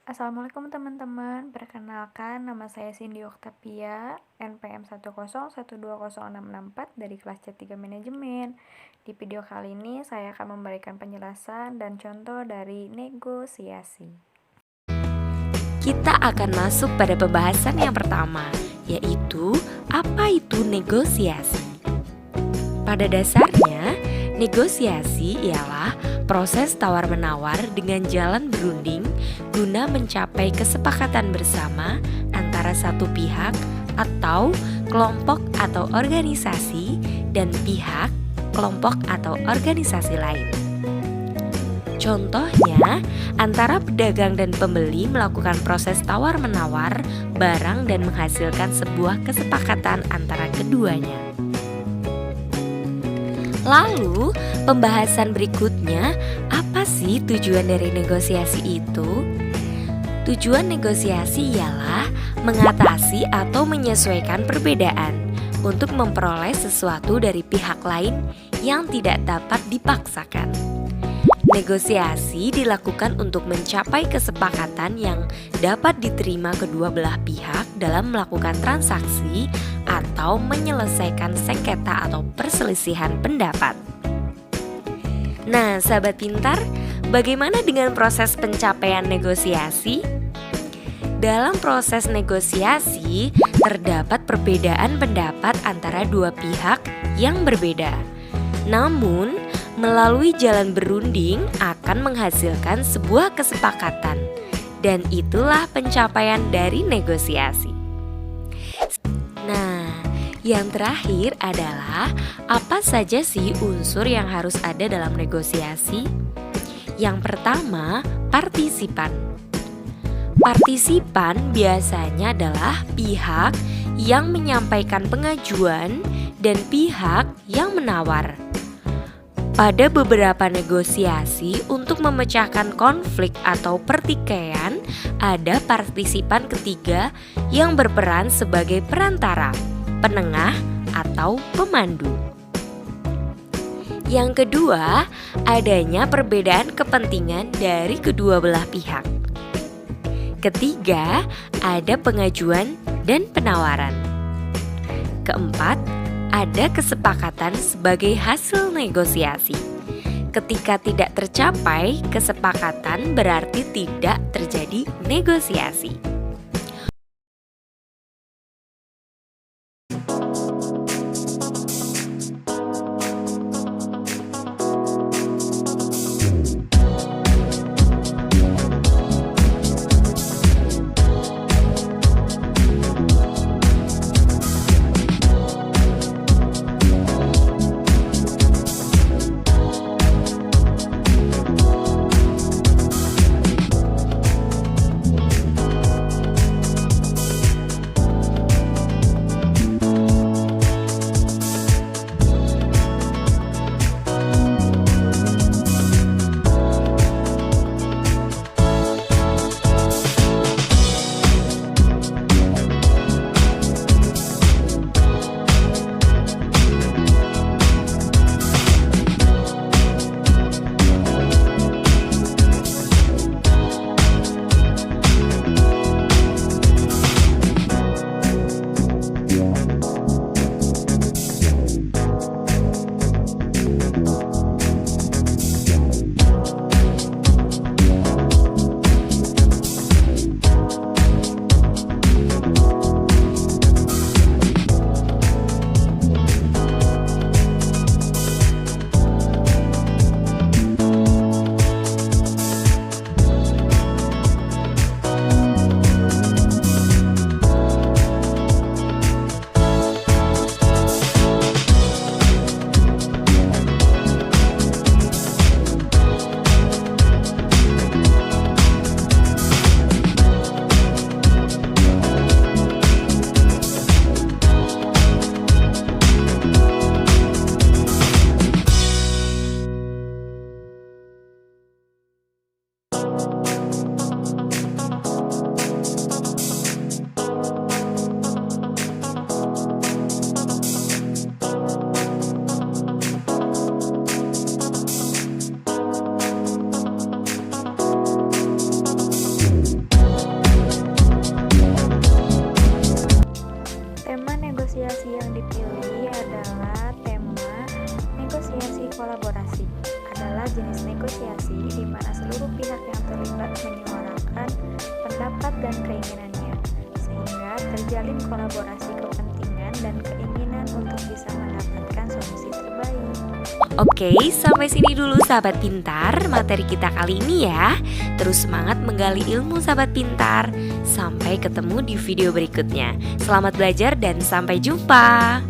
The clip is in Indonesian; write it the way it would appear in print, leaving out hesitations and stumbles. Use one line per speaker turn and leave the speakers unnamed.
Assalamualaikum teman-teman, perkenalkan nama saya Cindy Oktavia, NPM 101206664 dari kelas C3 Manajemen. Di video kali ini saya akan memberikan penjelasan dan contoh dari negosiasi.
Kita akan masuk pada pembahasan yang pertama, yaitu apa itu negosiasi. Pada dasarnya, negosiasi ialah proses tawar-menawar dengan jalan berunding guna mencapai kesepakatan bersama antara satu pihak atau kelompok atau organisasi dan pihak, kelompok atau organisasi lain. Contohnya, antara pedagang dan pembeli melakukan proses tawar-menawar barang dan menghasilkan sebuah kesepakatan antara keduanya. Lalu, pembahasan berikutnya, apa sih tujuan dari negosiasi itu? Tujuan negosiasi ialah mengatasi atau menyesuaikan perbedaan untuk memperoleh sesuatu dari pihak lain yang tidak dapat dipaksakan. Negosiasi dilakukan untuk mencapai kesepakatan yang dapat diterima kedua belah pihak dalam melakukan transaksi atau menyelesaikan sengketa atau perselisihan pendapat. Nah, sahabat pintar, bagaimana dengan proses pencapaian negosiasi? Dalam proses negosiasi, terdapat perbedaan pendapat antara dua pihak yang berbeda. Namun, melalui jalan berunding akan menghasilkan sebuah kesepakatan, dan itulah pencapaian dari negosiasi. Nah, yang terakhir adalah apa saja sih unsur yang harus ada dalam negosiasi? Yang pertama, partisipan. Partisipan biasanya adalah pihak yang menyampaikan pengajuan dan pihak yang menawar. Pada beberapa negosiasi untuk memecahkan konflik atau pertikaian, ada partisipan ketiga yang berperan sebagai perantara, penengah, atau pemandu. Yang kedua, adanya perbedaan kepentingan dari kedua belah pihak. Ketiga, ada pengajuan dan penawaran. Keempat, ada kesepakatan sebagai hasil negosiasi. Ketika tidak tercapai kesepakatan, berarti tidak terjadi negosiasi.
kolaborasi adalah jenis negosiasi di mana seluruh pihak yang terlibat menyuarakan pendapat dan keinginannya, sehingga terjalin kolaborasi kepentingan dan keinginan untuk bisa mendapatkan solusi terbaik.
Oke, sampai sini dulu sahabat pintar materi kita kali ini ya. Terus semangat menggali ilmu sahabat pintar. Sampai ketemu di video berikutnya. Selamat belajar dan sampai jumpa.